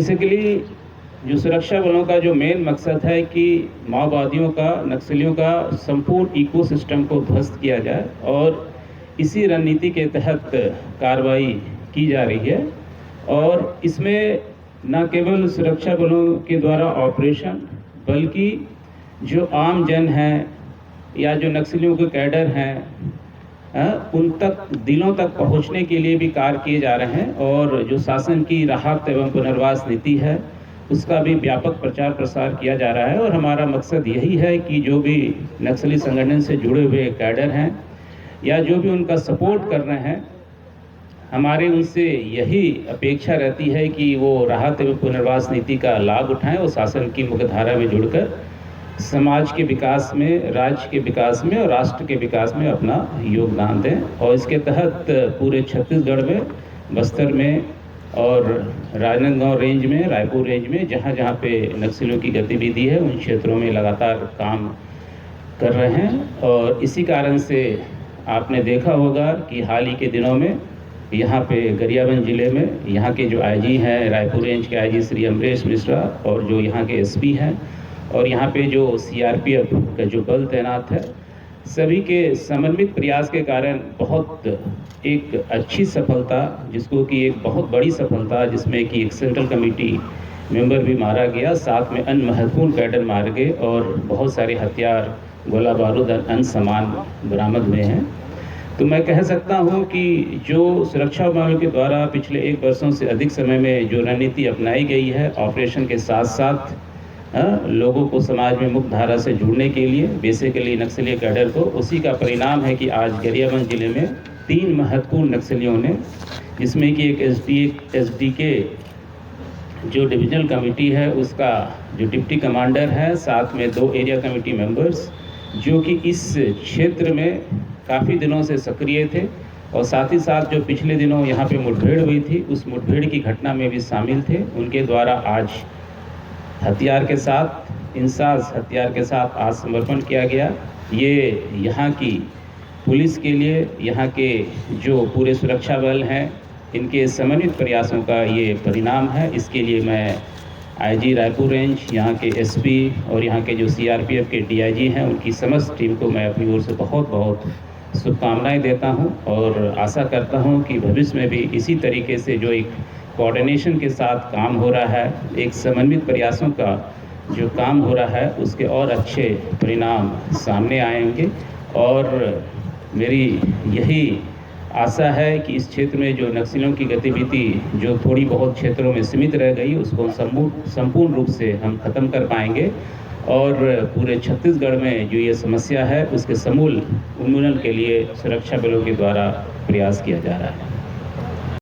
Basically जो सुरक्षा बलों का जो मेन मकसद है कि माओवादियों का, नक्सलियों का संपूर्ण इकोसिस्टम को ध्वस्त किया जाए और इसी रणनीति के तहत कार्रवाई की जा रही है। और इसमें न केवल सुरक्षा बलों के द्वारा ऑपरेशन, बल्कि जो आम जन हैं या जो नक्सलियों के कैडर हैं, उन तक, दिलों तक पहुंचने के लिए भी कार्य किए जा रहे हैं। और जो शासन की राहत एवं पुनर्वास नीति है, उसका भी व्यापक प्रचार प्रसार किया जा रहा है। और हमारा मकसद यही है कि जो भी नक्सली संगठन से जुड़े हुए कैडर हैं या जो भी उनका सपोर्ट कर रहे हैं, हमारे उनसे यही अपेक्षा रहती है कि वो राहत एवं पुनर्वास नीति का लाभ उठाएं और शासन की मुख्यधारा में जुड़कर समाज के विकास में, राज्य के विकास में और राष्ट्र के विकास में अपना योगदान दें। और इसके तहत पूरे छत्तीसगढ़ में, बस्तर में और राजनांदगांव रेंज में, रायपुर रेंज में जहाँ जहाँ पे नक्सलियों की गतिविधि है, उन क्षेत्रों में लगातार काम कर रहे हैं। और इसी कारण से आपने देखा होगा कि हाल ही के दिनों में यहाँ पे गरियाबंद जिले में यहाँ के जो आईजी हैं, रायपुर रेंज के आईजी श्री अमरेश मिश्रा, और जो यहाँ के एसपी हैं, और यहाँ पे जो सीआरपीएफ का जो बल तैनात है, सभी के समन्वित प्रयास के कारण बहुत एक अच्छी सफलता, जिसको कि एक बहुत बड़ी सफलता, जिसमें कि एक सेंट्रल कमेटी मेंबर भी मारा गया, साथ में अन्य महत्वपूर्ण कैडर मारे गए और बहुत सारे हथियार, गोला बारूद, अन्य सामान बरामद हुए हैं। तो मैं कह सकता हूं कि जो सुरक्षा बलों के द्वारा पिछले 1 वर्षों से अधिक समय में जो रणनीति अपनाई गई है, ऑपरेशन के साथ साथ लोगों को समाज में मुख्य धारा से जुड़ने के लिए, बेसिकली नक्सली कैडर को, उसी का परिणाम है कि आज गरियाबंद जिले में 3 महत्वपूर्ण नक्सलियों ने, जिसमें कि एक एसडीके जो डिविजनल कमेटी है उसका जो डिप्टी कमांडर है, साथ में 2 एरिया कमेटी मेंबर्स, जो कि इस क्षेत्र में काफ़ी दिनों से सक्रिय थे और साथ ही साथ जो पिछले दिनों यहाँ पे मुठभेड़ हुई थी, उस मुठभेड़ की घटना में भी शामिल थे। उनके द्वारा आज हथियार के साथ, इंसास हथियार के साथ आज समर्पण किया गया। ये यहाँ की पुलिस के लिए, यहाँ के जो पूरे सुरक्षा बल हैं, इनके समन्वित प्रयासों का ये परिणाम है। इसके लिए मैं आईजी रायपुर रेंज, यहाँ के एसपी और यहाँ के जो सीआरपीएफ के डीआईजी हैं, उनकी समस्त टीम को मैं अपनी ओर से बहुत बहुत शुभकामनाएं देता हूं और आशा करता हूं कि भविष्य में भी इसी तरीके से जो एक कोऑर्डिनेशन के साथ काम हो रहा है, एक समन्वित प्रयासों का जो काम हो रहा है, उसके और अच्छे परिणाम सामने आएंगे। और मेरी यही आशा है कि इस क्षेत्र में जो नक्सलियों की गतिविधि जो थोड़ी बहुत क्षेत्रों में सीमित रह गई, उसको संपूर्ण रूप से हम खत्म कर पाएंगे और पूरे छत्तीसगढ़ में जो ये समस्या है, उसके समूल उन्मूलन के लिए सुरक्षा बलों के द्वारा प्रयास किया जा रहा है।